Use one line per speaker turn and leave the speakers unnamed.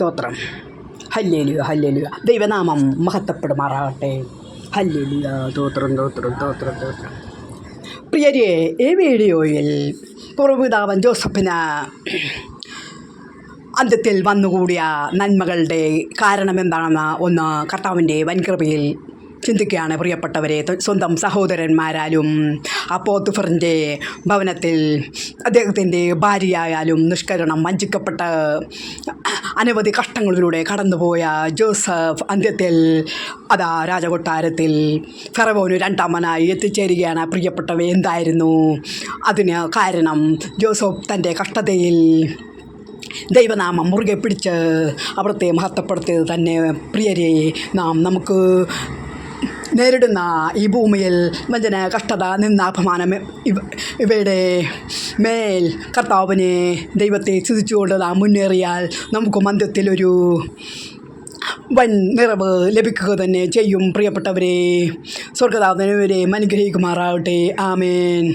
സ്തോത്രം. Hallelujah, hallelujah. ദൈവനാമം മഹത്വപ്പെടുമാറാകട്ടെ. Hallelujah. സ്തോത്രം, സ്തോത്രം, സ്തോത്രം, സ്തോത്രം. പ്രിയരെ, ഈ വീഡിയോയിൽ പൂർവ്വപിതാവൻ ജോസഫിന് അന്ത്യത്തിൽ വന്നുകൂടിയ നന്മകളുടെ കാരണം എന്താണെന്ന് ഒന്ന് കർത്താവിൻ്റെ വൻകൃപയിൽ ചിന്തിക്കുകയാണ് പ്രിയപ്പെട്ടവരെ. സ്വന്തം സഹോദരന്മാരാലും പോത്തിഫറിൻ്റെ ഭവനത്തിൽ അദ്ദേഹത്തിൻ്റെ ഭാര്യയായാലും നിഷ്കരണം വഞ്ചിക്കപ്പെട്ട് അനവധി കഷ്ടങ്ങളിലൂടെ കടന്നുപോയ ജോസഫ് അന്ത്യത്തിൽ രാജകൊട്ടാരത്തിൽ ഫറവോന് രണ്ടാമനായി എത്തിച്ചേരുകയാണ്. പ്രിയപ്പെട്ടവരെ, എന്തായിരുന്നു അതിന് കാരണം? ജോസഫ് തൻ്റെ കഷ്ടതയിൽ ദൈവനാമം മുറുകെ പിടിച്ച് അവിടുത്തെ മഹത്വപ്പെടുത്തിയത് തന്നെ. പ്രിയരെ, നമുക്ക് നേരിടുന്ന ഈ ഭൂമിയിൽ വഞ്ചന, കഷ്ടത, നിന്നാപമാനം ഇവയുടെ മേൽ കർത്താവിനെ ദൈവത്തെ സ്തുതിച്ചുകൊണ്ട് നാം മുന്നേറിയാൽ നമുക്ക് മന്ദിരത്തിലൊരു വൻ നിറവ് ലഭിക്കുക തന്നെ ചെയ്യും. പ്രിയപ്പെട്ടവരെ, സ്വർഗദാതനവരെ അനുഗ്രഹിക്കുമാറാകട്ടെ. ആമേൻ.